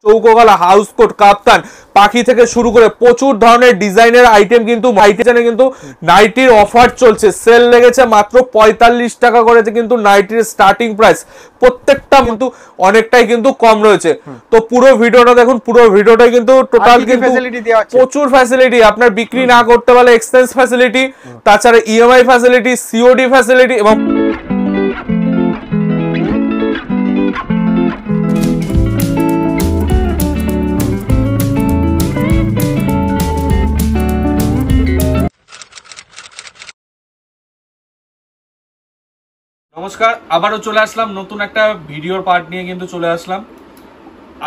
চৌকো গলা, house coat, কাপ্তান, পাখি থেকে শুরু করে প্রচুর ধরনের ডিজাইনের আইটেম কিন্তু নাইটির অফার চলছে, সেল লেগেছে মাত্র 45 টাকা করেছে কিন্তু নাইটির স্টার্টিং প্রাইস। প্রত্যেকটা কিন্তু অনেকটাই কিন্তু কম রয়েছে। তো পুরো ভিডিওটা দেখুন, পুরো ভিডিওটাই কিন্তু টোটাল কিন্তু প্রচুর ফ্যাসিলিটি। আপনার বিক্রি না করতে পারলে এক্সচেঞ্জ ফ্যাসিলিটি, তাছাড়া ইএমআই ফ্যাসিলিটি, সিওডি ফ্যাসিলিটি এবং নমস্কার, আবারও চলে আসলাম নতুন একটা ভিডিওর পার্ট নিয়ে কিন্তু চলে আসলাম।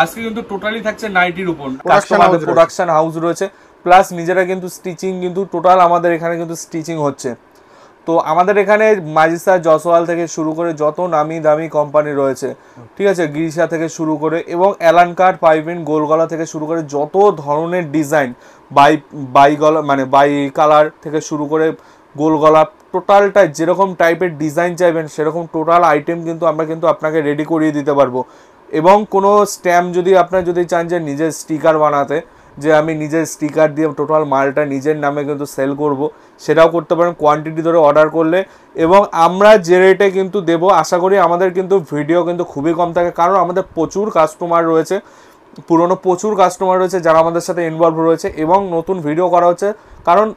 আজকে কিন্তু টোটালি থাকছে নাইটির উপর। কাস্টমারদের প্রোডাকশন হাউস রয়েছে, প্লাস নিজেরা কিন্তু স্টিচিং কিন্তু টোটাল আমাদের এখানে কিন্তু স্টিচিং হচ্ছে। তো আমাদের এখানে মাজিস্তা, জসওয়াল থেকে শুরু করে যত নামি দামি কোম্পানি রয়েছে, ঠিক আছে, গিরিশা থেকে শুরু করে এবং অ্যালান কাট, পাইপিন, গোলগলা থেকে শুরু করে যত ধরনের ডিজাইন, বাই গলা মানে বাই কালার থেকে শুরু করে গোলগলা, টোটালটাই যেরকম টাইপের ডিজাইন চাইবেন সেরকম টোটাল আইটেম কিন্তু আমরা কিন্তু আপনাকে রেডি করিয়ে দিতে পারবো। এবং কোনো স্ট্যাম্প যদি চান যে নিজের স্টিকার বানাতে, যে আমি নিজের স্টিকার দিয়ে টোটাল মালটা নিজের নামে কিন্তু সেল করব, সেটাও করতে পারেন কোয়ান্টিটি ধরে অর্ডার করলে। এবং আমরা যে রেটে কিন্তু দেব, আশা করি আমাদের কিন্তু ভিডিও কিন্তু খুবই কম থাকে, কারণ আমাদের প্রচুর কাস্টমার রয়েছে, পুরনো প্রচুর কাস্টমার রয়েছে যারা আমাদের সাথে ইনভলভ রয়েছে এবং নতুন ভিডিও করা হচ্ছে। কারণ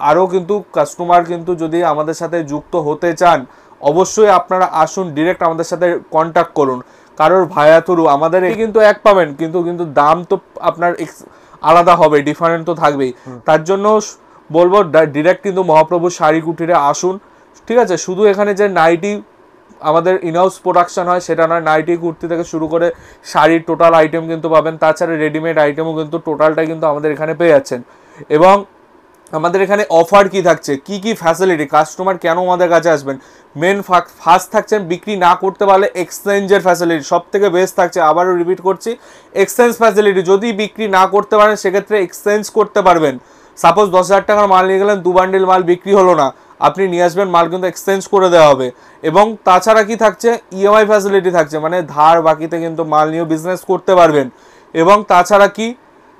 আরও কিন্তু কাস্টমার কিন্তু যদি আমাদের সাথে যুক্ত হতে চান, অবশ্যই আপনারা আসুন, ডিরেক্ট আমাদের সাথে কন্ট্যাক্ট করুন। কারোর ভায়া থ্রু আমাদের কিন্তু এক পাবেন, কিন্তু দাম তো আপনার আলাদা হবে, ডিফারেন্ট তো থাকবেই। তার জন্য বলবো ডিরেক্ট কিন্তু মহাপ্রভু শাড়ি কুটিরে আসুন, ঠিক আছে। শুধু এখানে যে নাইটি আমাদের ইনহাউস প্রোডাকশন হয় সেটা নয়, নাইটি কুর্তি থেকে শুরু করে শাড়ির টোটাল আইটেম কিন্তু পাবেন, তাছাড়া রেডিমেড আইটেমও কিন্তু টোটালটাই কিন্তু আমাদের এখানে পেয়ে যাচ্ছেন। এবং আমাদের এখানে অফার কি থাকছে, কি ফ্যাসিলিটি, কাস্টমার কেন আমাদের কাছে আসবেন, মেন ফার্স্ট থাকছেন বিক্রি না করতে পারলে এক্সচেঞ্জের ফ্যাসিলিটি সব থেকে বেস্ট থাকছে। আবারও রিপিট করছি, এক্সচেঞ্জ ফ্যাসিলিটি, যদি বিক্রি না করতে পারেন সেক্ষেত্রে এক্সচেঞ্জ করতে পারবেন। সাপোজ 10,000 টাকার মাল নিয়ে গেলেন, 2 বান্ডিল মাল বিক্রি হলো না, আপনি নিয়ে আসবেন, মাল কিন্তু এক্সচেঞ্জ করে দেওয়া হবে। এবং তাছাড়া কি থাকছে, ইএমআই ফ্যাসিলিটি থাকছে, মানে ধার বাকিতে কিন্তু মাল নিয়েও বিজনেস করতে পারবেন। এবং তাছাড়া কি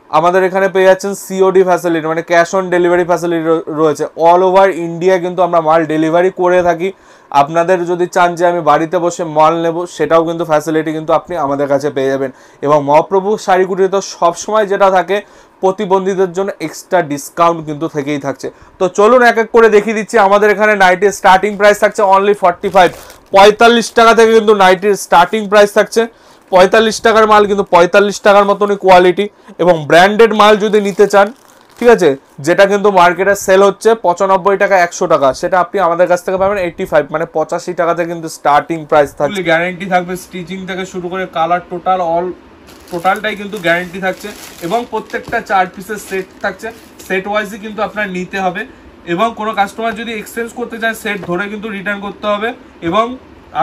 আমাদের এখানে পেয়ে যাচ্ছেন সিওডি ফ্যাসিলিটি, মানে ক্যাশ অন ডেলিভারি ফ্যাসিলিটি রয়েছে। অল ওভার ইন্ডিয়া কিন্তু আমরা মাল ডেলিভারি করে থাকি। আপনাদের যদি চান যে আমি বাড়িতে বসে মাল নেব, সেটাও কিন্তু ফ্যাসিলিটি কিন্তু আপনি আমাদের কাছে পেয়ে যাবেন। এবং মহাপ্রভু শাড়ি কুটিরে তো সবসময় যেটা থাকে, প্রতিবন্ধীদের জন্য এক্সট্রা ডিসকাউন্ট কিন্তু থেকেই থাকছে। তো চলুন এক এক করে দেখিয়ে দিচ্ছি। আমাদের এখানে নাইটির স্টার্টিং প্রাইস থাকছে অনলি 45 টাকা থেকে কিন্তু নাইটির স্টার্টিং প্রাইস থাকছে। 45 টাকার মাল কিন্তু 45 টাকার মতনই কোয়ালিটি। এবং ব্র্যান্ডেড মাল যদি নিতে চান, ঠিক আছে, যেটা কিন্তু মার্কেটে সেল হচ্ছে 95 টাকা, 100 টাকা, সেটা আপনি আমাদের কাছ থেকে পাবেন 85 মানে 85 টাকাতে কিন্তু স্টার্টিং প্রাইস থাকছে। গ্যারান্টি থাকবে স্টিচিং থেকে শুরু করে কালার, টোটালটাই কিন্তু গ্যারান্টি থাকছে। এবং প্রত্যেকটা 4 পিসের সেট থাকছে, সেট ওয়াইজই কিন্তু আপনার নিতে হবে। এবং কোনো কাস্টমার যদি এক্সচেঞ্জ করতে চায়, সেট ধরে কিন্তু রিটার্ন করতে হবে। এবং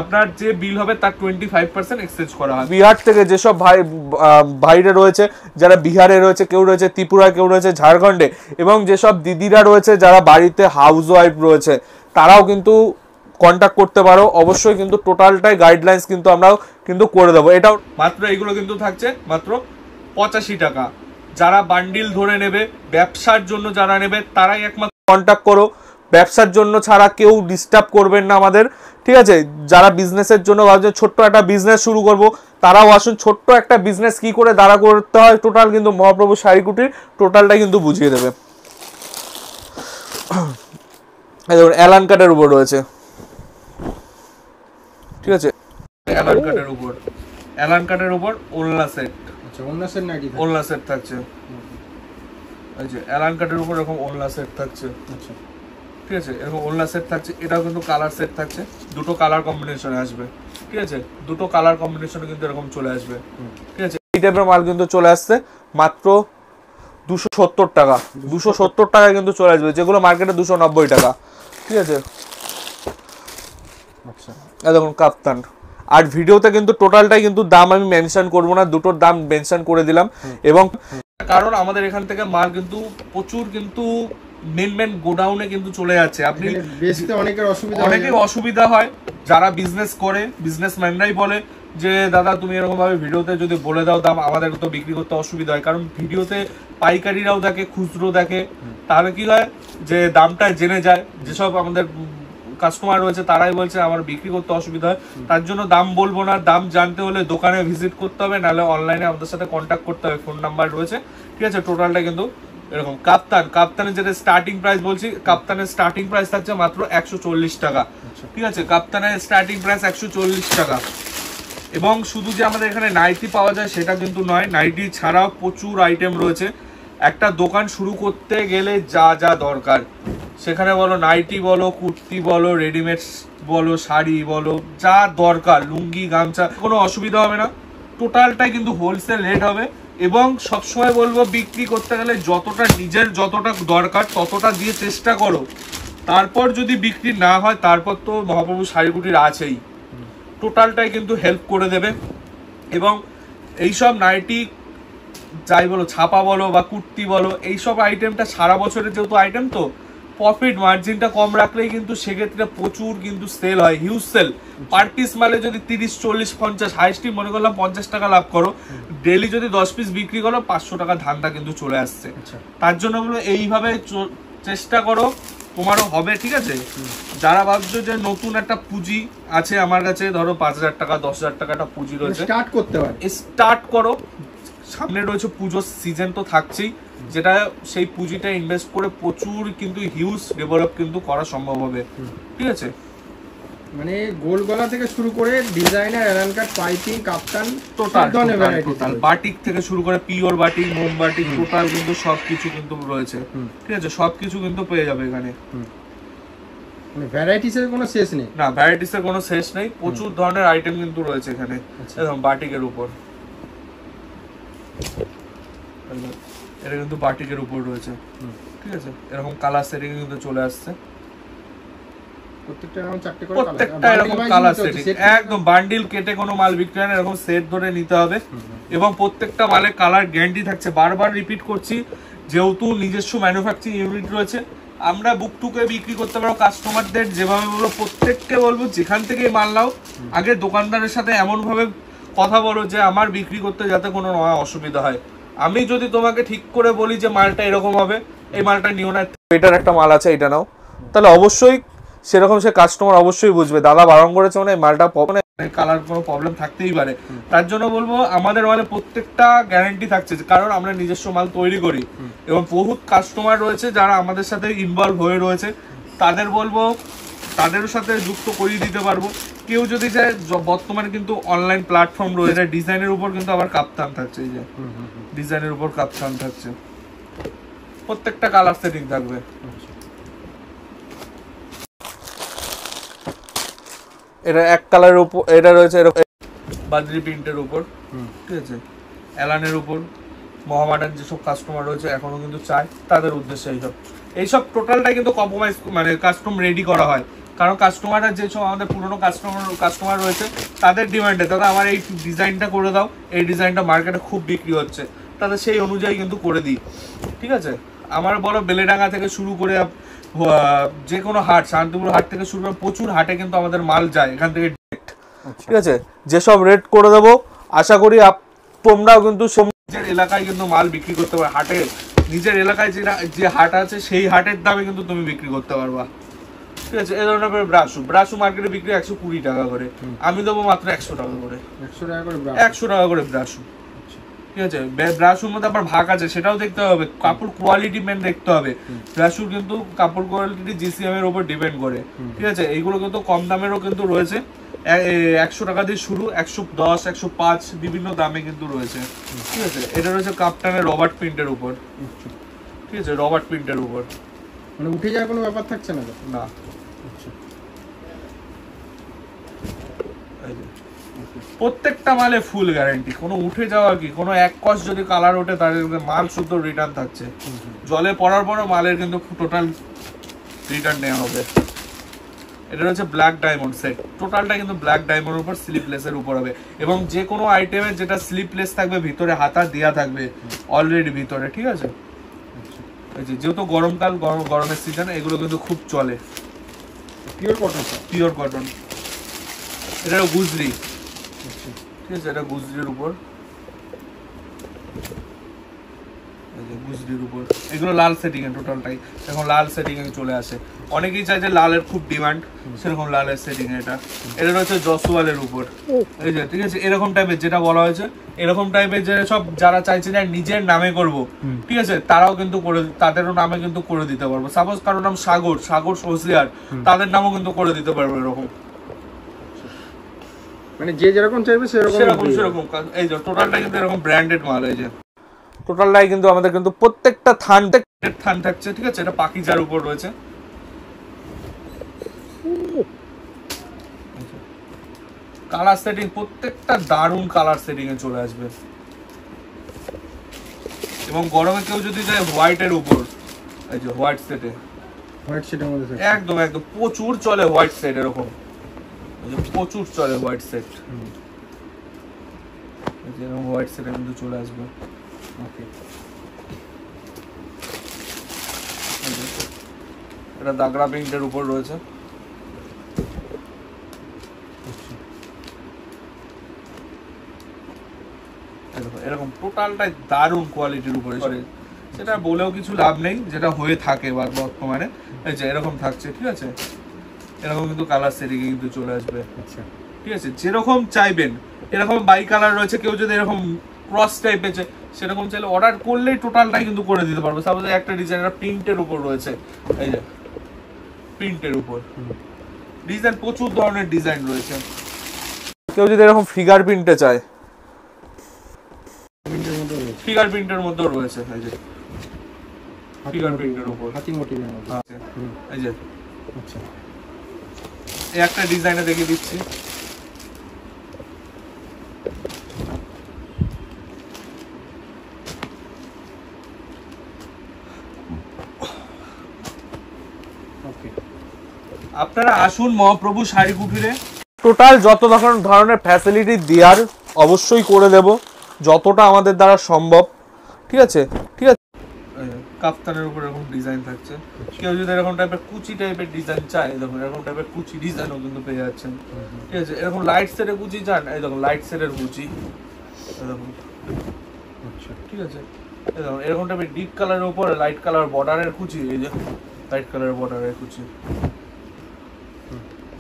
আপনার যে বিল হবে তার 25% এক্সচেঞ্জ করা হয়। বিহার থেকে যেসব ভাইরা রয়েছে, যারা বিহারে রয়েছে, কেউ রয়েছে ত্রিপুরায়, কেউ রয়েছে ঝাড়খণ্ডে, এবং যেসব দিদিরা রয়েছে যারা বাড়িতে হাউস ওয়াইফ রয়েছে, তারাও কিন্তু কন্ট্যাক্ট করতে পারো। অবশ্যই কিন্তু টোটালটাই গাইডলাইন্স কিন্তু আমরাও কিন্তু করে দেবো। এটাও মাত্র এগুলো কিন্তু থাকছে মাত্র 85 টাকা। যারা বান্ডিল ধরে নেবে, ব্যবসার জন্য যারা নেবে, তারাই একমাত্র কন্ট্যাক্ট করো। ব্যবসার জন্য ছাড়া কেউ ডিস্টার্ব করবেন না আমাদের, ঠিক আছে। যারা বিজনেসের জন্য ভাবছে ছোট্ট একটা বিজনেস শুরু করব, তারাও আসুন। ছোট্ট একটা বিজনেস কি করে দাঁড়া করতে হয়, টোটাল কিন্তু মহাপ্রভু শাড়ি কুটির টোটালটাই কিন্তু বুঝিয়ে দেবে। দেখুন অ্যালান কাটের উপর রয়েছে, ঠিক আছে, অ্যালান কাটের উপর ওলনা সেট, আচ্ছা ওলনা সেট থাকছে, অ্যালান কাটের উপর এরকম ওলনা সেট থাকছে, আচ্ছা ঠিক আছে, এরকম ওলনা সেট থাকছে। এটাও কিন্তু কালার সেট থাকছে, দুটো কালার কম্বিনেশনে আসবে, ঠিক আছে, দুটো কালার কম্বিনেশনে কিন্তু এরকম চলে আসবে, ঠিক আছে। এই টাইপের মাল কিন্তু চলে আসছে মাত্র 270 টাকা, 270 টাকায় কিন্তু চলে আসবে, যেগুলো মার্কেটে 290 টাকা, ঠিক আছে। আচ্ছা দেখুন কাপ্তান। আর ভিডিওতে কিন্তু টোটালটাই কিন্তু দাম আমি মেনশন করবো না, দুটোর দাম মেনশন করে দিলাম। এবং কারণ আমাদের এখান থেকে মাল কিন্তু প্রচুর কিন্তু মেন গোডাউনে কিন্তু চলে যাচ্ছে, আপনি অনেকের অসুবিধা হয়, যারা বিজনেস করে, বিজনেসম্যানরাই বলে যে দাদা তুমি এরকম ভাবে ভিডিওতে যদি বলে দাও দাম, আমাদের তো বিক্রি করতে অসুবিধা হয়, কারণ ভিডিওতে পাইকারিরাও দেখে, খুচরো দেখে, তাহলে কি হয় যে দামটা জেনে যায়, যেসব আমাদের কাস্টমার রয়েছে তারাই বলছে আমার বিক্রি করতে অসুবিধা হয়, তার জন্য দাম বলবো না। দাম জানতে হলে দোকানে ভিজিট করতে হবে, নাহলে অনলাইনে আমাদের সাথে কন্ট্যাক্ট করতে হবে, ফোন নাম্বার রয়েছে, ঠিক আছে। টোটালটা কিন্তু এরকম। কাপ্তানের যেটা স্টার্টিং প্রাইস বলছি, কাপ্তানের স্টার্টিং প্রাইস থাকছে মাত্র 140 টাকা, ঠিক আছে। কাপ্তানের স্টার্টিং প্রাইস 140 টাকা। এবং শুধু যে আমাদের এখানে নাইটি পাওয়া যায় সেটা কিন্তু নয়, নাইটি ছাড়াও প্রচুর আইটেম রয়েছে। একটা দোকান শুরু করতে গেলে যা যা দরকার, সেখানে বলো নাইটি বলো, কুর্তি বলো, রেডিমেড বলো, শাড়ি বলো, যা দরকার, লুঙ্গি, গামছা, কোনো অসুবিধা হবে না। টোটালটাই কিন্তু হোলসেল রেট হবে। এবং সবসময় বলবো বিক্রি করতে গেলে যতটা নিজের যতটা দরকার ততটা দিয়ে চেষ্টা করো। তারপর যদি বিক্রি না হয় তারপর তো মহাপ্রভু শাড়ি কুটির আছেই, টোটালটাই কিন্তু হেল্প করে দেবে। এবং এইসব নাইটি যাই বলো, ছাপা বলো বা কুর্তি বলো, এইসব আইটেমটা সারা বছরের যেহেতু আইটেম, তো প্রফিট মার্জিনটা কম রাখলেই কিন্তু সেক্ষেত্রে প্রচুর কিন্তু সেল হয়, হিউজ সেল। পার পিস মালে যদি 30, 40, 50, হাইস্টলি মনে করলাম 50 টাকা লাভ করো, ডেলি যদি 10 পিস বিক্রি করো 500 টাকা ধান্দা কিন্তু চলে আসছে। তার জন্য বলো এইভাবে চেষ্টা করো, তোমারও হবে, ঠিক আছে। যারা ভাবছো যে নতুন একটা পুঁজি আছে আমার কাছে, ধরো 5000 টাকা 10,000 টাকা একটা পুঁজি রয়েছে, স্টার্ট করতে পারো, স্টার্ট করো। সামনে রয়েছে পুজোর সিজন তো থাকছেই, যেটা সেই পুঁজিটা ইনভেস্ট করে প্রচুর কিন্তু হিউজ ডেভেলপ কিন্তু করা সম্ভব হবে, ঠিক আছে। মানে গোল গলা থেকে শুরু করে ডিজাইনার, অ্যালান কাট, পাইপিং, কাপ্তান, টোটাল বাটিক থেকে শুরু করে পিওর বাটিক, মোম বাটিক, টোটাল কিন্তু সবকিছু কিন্তু রয়েছে, ঠিক আছে। সবকিছু কিন্তু পেয়ে যাবে এখানে, মানে ভ্যারাইটিসের কোনো শেষ নেই। না, ভ্যারাইটিসের কোনো শেষ নেই, প্রচুর ধরনের আইটেম কিন্তু রয়েছে এখানে। একদম বাটিকের উপর, এটা কিন্তু বাটিকের উপর রয়েছে, ঠিক আছে। এরকম কালার সেটিং কিন্তু চলে আসছে, প্রত্যেকটা এরকম কালার সেটিং, একদম বান্ডিল কেটে কোনো মাল বিক্রি হয় না, এরকম সেট ধরে নিতে হবে। এবং প্রত্যেকটা মালে কালার গ্যারান্টি থাকছে। বারবার রিপিট করছি, যেহেতু নিজস্ব ম্যানুফ্যাকচারিং ইউনিট রয়েছে, আমরা বুক টুকে বিক্রি করতে পারবো কাস্টমারদের যেভাবে বলবো, প্রত্যেককে বলবো যেখান থেকে মাল নাও আগে দোকানদারের সাথে এমন ভাবে কথা বলো যে আমার বিক্রি করতে যাতে কোনো অসুবিধা হয়। আমি যদি তোমাকে ঠিক করে বলি যে মালটা এরকম হবে, এই মালটা নিও না, এটার একটা মাল আছে এটা নাও, তাহলে অবশ্যই সেরকম সে কাস্টমার অবশ্যই বুঝবে দাদা বারণ করেছে মানে মালটা কালার কোনো প্রবলেম থাকতেই পারে। তার জন্য বলবো আমাদের মালে প্রত্যেকটা গ্যারান্টি থাকছে, কারণ আমরা নিজস্ব মাল তৈরি করি এবং বহুত কাস্টমার রয়েছে যারা আমাদের সাথে ইনভলভ হয়ে রয়েছে, তাদের বলবো তাদের সাথে যুক্ত করিয়ে দিতে পারবো। কেউ যদি চায়, বর্তমানে কিন্তু অনলাইন প্ল্যাটফর্ম রয়েছে, ডিজাইনের উপর কিন্তু আবার কাপ্তান থাকছে, এই যে ডিজাইনের উপর কাপ্তান থাকছে, প্রত্যেকটা কালার সেটিং থাকবে। এটা এক কালারের উপর, এটা রয়েছে বাদরি প্রিন্টের উপর, ঠিক আছে। অ্যালানের উপর মহামাডান যেসব কাস্টমার রয়েছে এখনো কিন্তু চায়, তাদের উদ্দেশ্যে এইসব টোটালটাই কিন্তু কম্প্রোমাইজ মানে কাস্টম রেডি করা হয়, কারণ কাস্টমাররা যেসব আমাদের পুরনো কাস্টমার রয়েছে তাদের ডিমান্ডে, দাদা আমার এই ডিজাইনটা করে দাও, এই ডিজাইনটা মার্কেটে খুব বিক্রি হচ্ছে, তাদের সেই অনুযায়ী কিন্তু করে দিই, ঠিক আছে। আমার বলো বেলেডাঙ্গা থেকে শুরু করে যে কোনো হাট, শান্তিপুর হাট থেকে শুরু করে প্রচুর হাটে কিন্তু আমাদের মাল যায় এখান থেকে, ঠিক আছে। যেসব রেট করে দেবো আশা করি তোমরাও কিন্তু নিজের এলাকায় কিন্তু মাল বিক্রি করতে পারবে। হাটে নিজের এলাকায় যে হাট আছে সেই হাটের দামে কিন্তু তুমি বিক্রি করতে পারবা, ঠিক আছে। এই ধরনের ব্রাশু মার্কেটে বিক্রি 120 টাকা করে, আমি দেবো মাত্র 100 টাকা করে, 100 টাকা করে ব্রাশু, ঠিক আছে। ব্রাশুর মধ্যে আবার ভাগ আছে, সেটাও দেখতে হবে, কাপড় কোয়ালিটি মেন দেখতে হবে। ব্রাশুর কিন্তু কাপড় কোয়ালিটি জিসিএম এর উপর ডিপেন্ড করে, ঠিক আছে। এইগুলো কিন্তু কম দামেরও কিন্তু রয়েছে, 100 টাকা দিয়ে শুরু, 110, 105 বিভিন্ন দামে কিন্তু রয়েছে, ঠিক আছে। এটা রয়েছে কাপ্তানের রবার্ট প্রিন্টের উপর, ঠিক আছে, রবার্ট প্রিন্টের উপর, মানে উঠে যাওয়ার কোনো ব্যাপার থাকছে না, না। প্রত্যেকটা মালে ফুল গ্যারান্টি, কোনো উঠে যাওয়া কি, কোনো এক কস যদি কালার ওঠে তাদের মাল শুদ্ধ রিটার্ন থাকছে, জলে পড়ার পরও মালের কিন্তু টোটাল রিটার্ন নেওয়া হবে। এটা হচ্ছে ব্ল্যাক ডায়মন্ড সেট, টোটালটা কিন্তু ব্ল্যাক ডায়মন্ডের উপর স্লিপলেসের উপর হবে, এবং যে কোনো আইটেমের যেটা স্লিপলেস থাকবে ভিতরে হাতা দেওয়া থাকবে অলরেডি ভিতরে, ঠিক আছে। যেহেতু গরমকাল, গরমের সিজন, এগুলো কিন্তু খুব চলে। পিওর কটন, পিওর কটন, এটা গুজরি, ঠিক আছে, এটা গুজরির উপর, গুজরির উপর, এগুলো লাল সেটিং এ টোটালটাই এখন লাল সেটিং এ চলে আসে। অনেকেই চায় যে লালের খুব ডিমান্ড, সেরকম লালের সেটিং এটা। এটা রয়েছে জসওয়ালের উপর, এই যে ঠিক আছে, এরকম টাইপের যেটা বলা হয়েছে, এরকম টাইপের যে সব যারা চাইছে যে নিজের নামে করব, ঠিক আছে, তারাও কিন্তু করে, তাদেরও নামে কিন্তু করে দিতে পারবো। সাপোজ কারোর নাম সাগর, সাগর হোসিয়ার, তাদের নামও কিন্তু করে দিতে পারবো এরকম, মানে যে যেরকম চাইবে সেরকম সেরকম। এই যে টোটালটা কিন্তু এরকম ব্র্যান্ডেড মাল। এই যে টোটালটাই কিন্তু আমাদের কিন্তু প্রত্যেকটা থান থাকছে, ঠিক আছে, এটা পাকিজার উপর রয়েছে। কালার সেটিং প্রত্যেকটা দারুণ কালার সেটিং এ চলে আসবে। এবং গরমে কেউ যদি যায় হোয়াইটের উপর, এই যে হোয়াইট সেটে, হোয়াইট সেটের মধ্যে একদম একদম প্রচুর চলে হোয়াইট সেট, এরকম প্রচুর চলে হোয়াইট সেট, এরকম হোয়াইট সেট কিন্তু চলে আসবে। ওকে, এটা দাগড়া প্রিন্টের উপর রয়েছে। এরকম টোটালটাই দারুণ কোয়ালিটির উপরে, সেটা বলেও কিছু লাভ নেই, যেটা হয়ে থাকে বর্তমানে। এই যে এরকম থাকছে, ঠিক আছে, এরকম কিন্তু কালার সেটিং কিন্তু চলে আসবে। আচ্ছা, ঠিক আছে, যেরকম চাইবেন, এরকম বাই কালার রয়েছে, কেউ যদি এরকম ক্রস টাইপের সেরকম চাইলে অর্ডার করলেই টোটালটাই কিন্তু করে দিতে পারবো। সাপোজ একটা ডিজাইনার প্রিন্টের উপর রয়েছে, এই যে প্রিন্টের উপর ডিজাইন, প্রচুর ধরনের ডিজাইন রয়েছে। কেউ যদি এরকম ফিগার প্রিন্টে চায়, ফিগার প্রিন্টের মধ্যেও রয়েছে, এই যে ফিগার প্রিন্টের উপর হাতি মোটিভের মধ্যে, এই যে। আচ্ছা, এই একটা ডিজাইনে দেখিয়ে দিচ্ছি, আপনারা আসুন মহাপ্রভু শাড়ি কুটিরে, টোটাল যত ধরনের ফ্যাসিলিটি দেওয়ার অবশ্যই করে দেব, যতটা আমাদের দ্বারা সম্ভব। ঠিক আছে, ঠিক আছে। কাফতানের উপর এরকম ডিজাইন থাকছে, কেউ যদি এরকম টাইপের কুচি টাইপের ডিজাইন চায়, দেখুন এরকম টাইপের কুচি ডিজাইনও কিন্তু পেয়ে যাচ্ছেন। ঠিক আছে, এরকম লাইট সেটের কুচি চান, এই দেখুন লাইট সেটের কুচি, এরকম। আচ্ছা, ঠিক আছে, এই দেখুন এরকম টাইপের ডিপ কালারের উপর লাইট কালার বর্ডারের কুচি, এই যে লাইট কালারের বর্ডারের কুচি,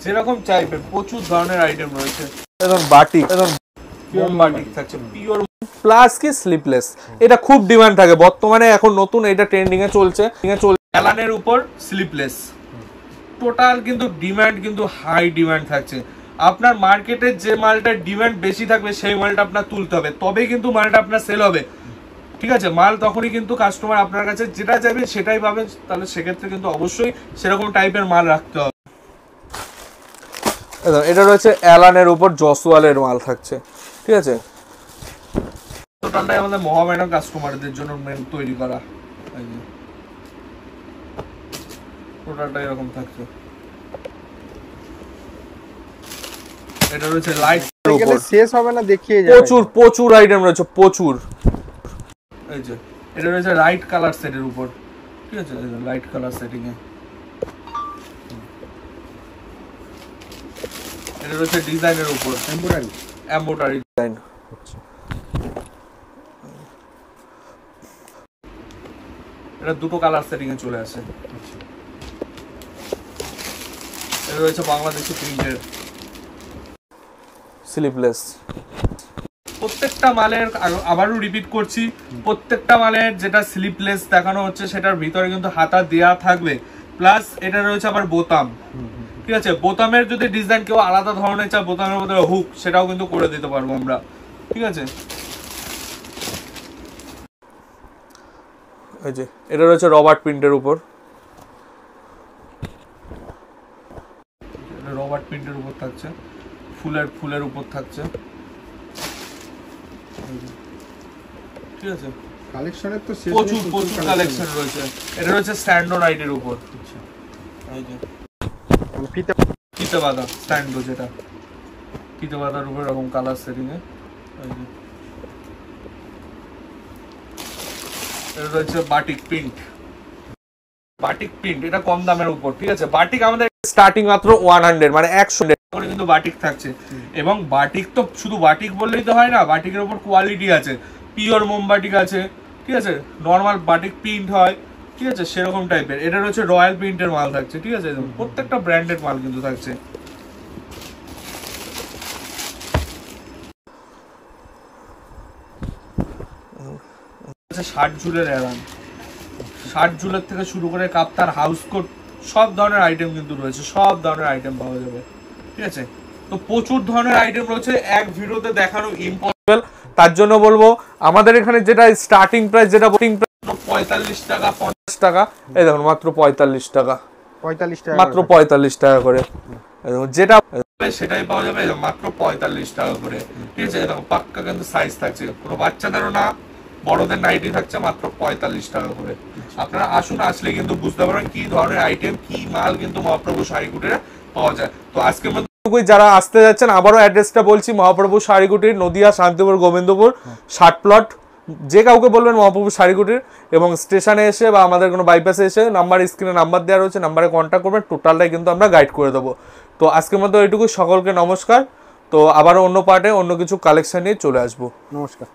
যেরকম চাইবেন প্রচুর ধরনের আইটেম রয়েছে। একদম বাটিক, একদম পিওর বাটিক থাকছে, পিওর প্লাস কি স্লিপলেস, এটা খুব ডিমান্ড থাকে বর্তমানে, এখন নতুন এটা ট্রেন্ডিং এ চলছে। অ্যালানের উপর স্লিপলেস টোটাল কিন্তু ডিমান্ড কিন্তু হাই ডিমান্ড থাকছে। আপনার মার্কেটে যে মালটার ডিমান্ড বেশি থাকবে সেই মালটা আপনার তুলতে হবে, তবেই কিন্তু মালটা আপনার সেল হবে। ঠিক আছে, মাল তখনই কিন্তু কাস্টমার আপনার কাছে যেটা চাইবে সেটাই পাবে, তাহলে সেক্ষেত্রে কিন্তু অবশ্যই সেরকম টাইপের মাল রাখতে হবে। এটা রয়েছে অ্যালানের উপর জসওয়ালের মাল থাকছে, ঠিক আছে, টোটালটাই আমাদের মহামেডান কাস্টমারদের জন্য তৈরি করা। টোটালটা এরকম থাকছে, এটা রয়েছে লাইট উপর, শেষ হবে না, দেখিয়ে যাবে, প্রচুর প্রচুর আইটেম রয়েছে, প্রচুর। এই যে এটা রয়েছে লাইট কালার সেটের উপর, ঠিক আছে, লাইট কালার সেটিং এ। এটা রয়েছে ডিজাইনের উপর, এমব্রয়ডারি ডিজাইন। এটা দুটো কালার সেটিং এ চলে আসে। এটা রয়েছে বাংলাদেশি প্রিন্টের স্লিপলেস। প্রত্যেকটা মালের, আবারও রিপিট করছি, প্রত্যেকটা মালের যেটা স্লিপলেস দেখানো হচ্ছে সেটার ভিতরে কিন্তু হাতা দেয়া থাকবে, প্লাস এটা রয়েছে আবার বোতাম। ঠিক আছে, বোতামের যদি ডিজাইন কেউ আলাদা ধরনের চায়, বোতামের মধ্যে হুক, সেটাও কিন্তু করে দিতে পারবো আমরা। ঠিক আছে, এই যে এটা রয়েছে রবার্ট প্রিন্টের উপর, রবার্ট প্রিন্টের উপর থাকছে, ফুলের উপর থাকছে। ঠিক আছে, কালেকশনের তো প্রচুর প্রচুর কালেকশন রয়েছে। এটা রয়েছে স্ট্যান্ডোনাইটের উপর, এই যে ফিতে বাঁধা স্ট্যান্ডো, যেটা ফিতে বাঁধার উপর এরকম কালার সেটিং এ। এটা রয়েছে বাটিক প্রিন্ট, বাটিক প্রিন্ট, এটা কম দামের উপর। ঠিক আছে, বাটিক আমাদের স্টার্টিং মাত্র 100 মানে 100 করে কিন্তু বাটিক থাকছে। এবং বাটিক তো শুধু বাটিক বললেই তো হয় না, বাটিকের উপর কোয়ালিটি আছে, পিওর মোম বাটিক আছে, ঠিক আছে, নর্মাল বাটিক প্রিন্ট হয়, ঠিক আছে, সেরকম টাইপের। এটা হচ্ছে রয়্যাল প্রিন্টের মাল থাকছে, ঠিক আছে, প্রত্যেকটা ব্র্যান্ডেড মাল কিন্তু থাকছে। ষাট ঝুলের এরান, 60 ঝুলের থেকে শুরু করে কাপ্তার, হাউস কোট, সব ধরনের আইটেম কিন্তু রয়েছে, সব ধরনের আইটেম পাওয়া যাবে, ঠিক আছে। তো প্রচুর ধরনের আইটেম রয়েছে, এক ভিডিওতে দেখানো ইম্পসিবল। তার জন্য বলবো আমাদের এখানে যেটা স্টার্টিং প্রাইস, যেটা 45 টাকা, 50 টাকা, এই দেখুন মাত্র 45 টাকা, 45 টাকা, মাত্র 45 টাকা করে, যেটা সেটাই পাওয়া যাবে মাত্র 45 টাকা করে, ঠিক আছে। দেখো পাক্কা কিন্তু সাইজ থাকছে, কোনো বাচ্চাদেরও না, বড়দের নাইটি থাকছে মাত্র 45 টাকা করে। আপনারা আসুন, আসলে কিন্তু বুঝতে পারবেন কি ধরনের আইটেম, কি মাল কিন্তু মহাপ্রভু শাড়িকুটিরে পাওয়া যায়। তো আজকের মধ্যে যারা আসতে যাচ্ছেন, আবারও অ্যাড্রেসটা বলছি, মহাপ্রভু শাড়িকুটির, নদিয়া, শান্তিপুর, গোবিন্দপুর 60 প্লট। যে কাউকে বলবেন মহাপ্রভু শাড়িকুটির, এবং স্টেশনে এসে বা আমাদের কোনো বাইপাসে এসে নাম্বার, স্ক্রিনে নাম্বার দেওয়া রয়েছে, নাম্বারে কন্ট্যাক্ট করবেন, টোটালটাই কিন্তু আমরা গাইড করে দেবো। তো আজকের মতো এইটুকু, সকলকে নমস্কার। তো আবারও অন্য পার্টে অন্য কিছু কালেকশন নিয়ে চলে আসবো। নমস্কার।